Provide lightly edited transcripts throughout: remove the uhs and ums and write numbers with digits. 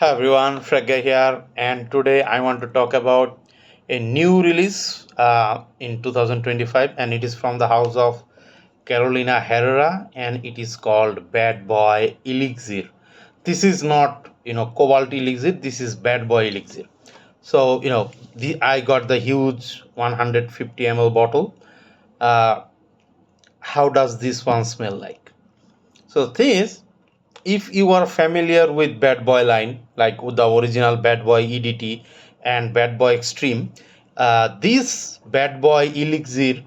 Hi everyone, Fragga here, and today I want to talk about a new release in 2025, and it is from the house of Carolina Herrera, and it is called Bad Boy Elixir. This is not Cobalt Elixir. This is Bad Boy Elixir. So I got the huge 150 ml bottle. Uh, how does this one smell like? So this, if you are familiar with Bad Boy line, like with the original Bad Boy EDT and Bad Boy Extreme, this Bad Boy Elixir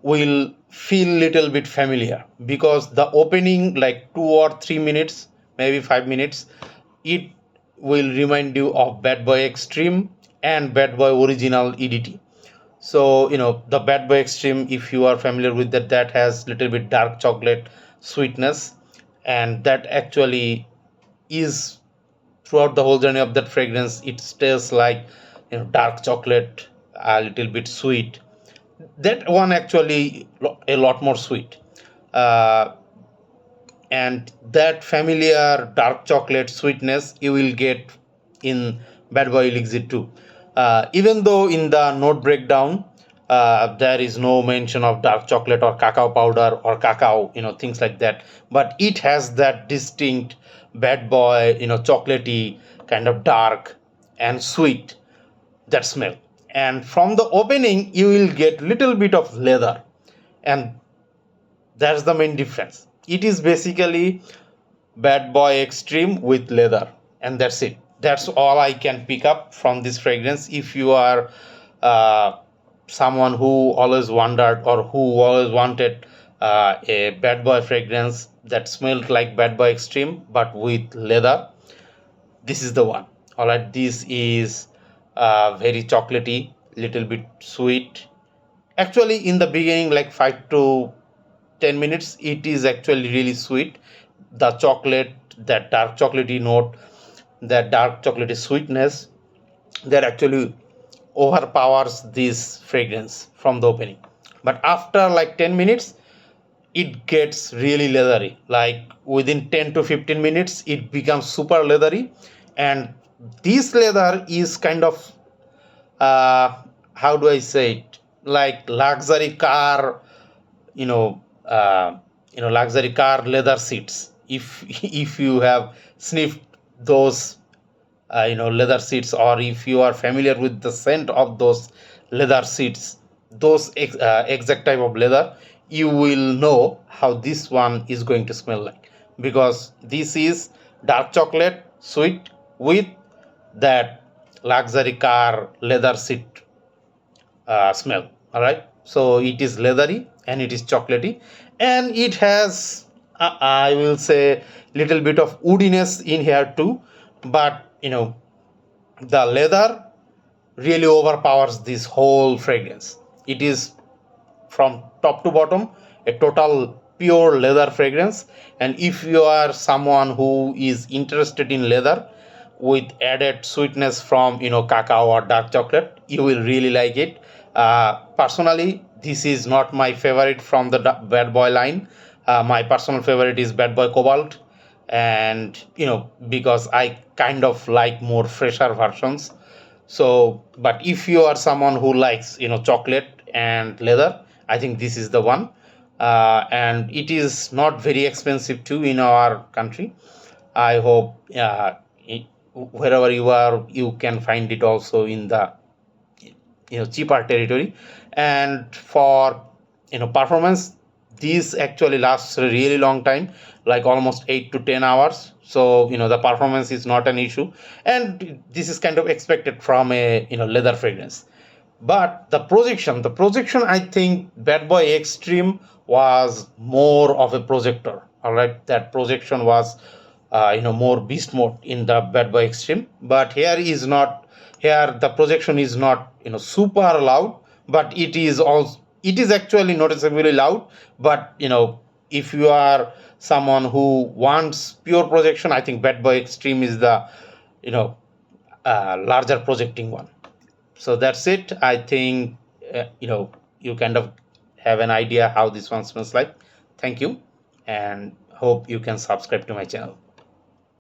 will feel little bit familiar because the opening, like 2 or 3 minutes, maybe 5 minutes, it will remind you of Bad Boy Extreme and Bad Boy original EDT. So the Bad Boy Extreme, if you are familiar with that, that has little bit dark chocolate sweetness, and that actually is throughout the whole journey of that fragrance. It stays like dark chocolate, a little bit sweet. That one actually a lot more sweet. Uh, and that familiar dark chocolate sweetness you will get in Bad Boy Elixir too. Even though in the note breakdown there is no mention of dark chocolate or cacao powder or cacao, things like that, but it has that distinct Bad Boy, chocolatey kind of dark and sweet that smell. And from the opening, you will get little bit of leather, and that's the main difference. It is basically Bad Boy Extreme with leather, and that's it. That's all I can pick up from this fragrance. If you are uh, someone who always wondered or who always wanted a Bad Boy fragrance that smelled like Bad Boy Extreme but with leather, this is the one. All right, this is very chocolatey, little bit sweet. Actually, in the beginning, like 5 to 10 minutes, it is actually really sweet. The chocolate, that dark chocolatey note, that dark chocolatey sweetness, that actually overpowers this fragrance from the opening. But after like 10 minutes, it gets really leathery. Like within 10 to 15 minutes, it becomes super leathery. And this leather is kind of, uh, how do I say it? Like luxury car, you know luxury car leather seats. If if you have sniffed those leather seats, or if you are familiar with the scent of those leather seats, those exact type of leather, you will know how this one is going to smell like, because this is dark chocolate sweet with that luxury car leather seat smell. All right, so it is leathery and it is chocolatey, and it has I will say little bit of woodiness in here too, but the leather really overpowers this whole fragrance. It is from top to bottom a total pure leather fragrance. And if you are someone who is interested in leather with added sweetness from cacao or dark chocolate, you will really like it. Personally, this is not my favorite from the Bad Boy line. My personal favorite is Bad Boy Cobalt, and because I kind of like more fresher versions. So, but if you are someone who likes chocolate and leather, I think this is the one. And it is not very expensive too in our country. I hope wherever you are, you can find it also in the cheaper territory. And for performance, this actually lasts a really long time, like almost 8 to 10 hours. So the performance is not an issue, and this is kind of expected from a leather fragrance. But the projection, I think Bad Boy Extreme was more of a projector. All right, that projection was more beast mode in the Bad Boy Extreme. But here is not. Here the projection is not super loud, but it is actually noticeably loud. But if you are someone who wants pure projection, I think Bad Boy Extreme is the you know larger projecting one. So that's it. I think you kind of have an idea how this one smells like. Thank you, and hope you can subscribe to my channel.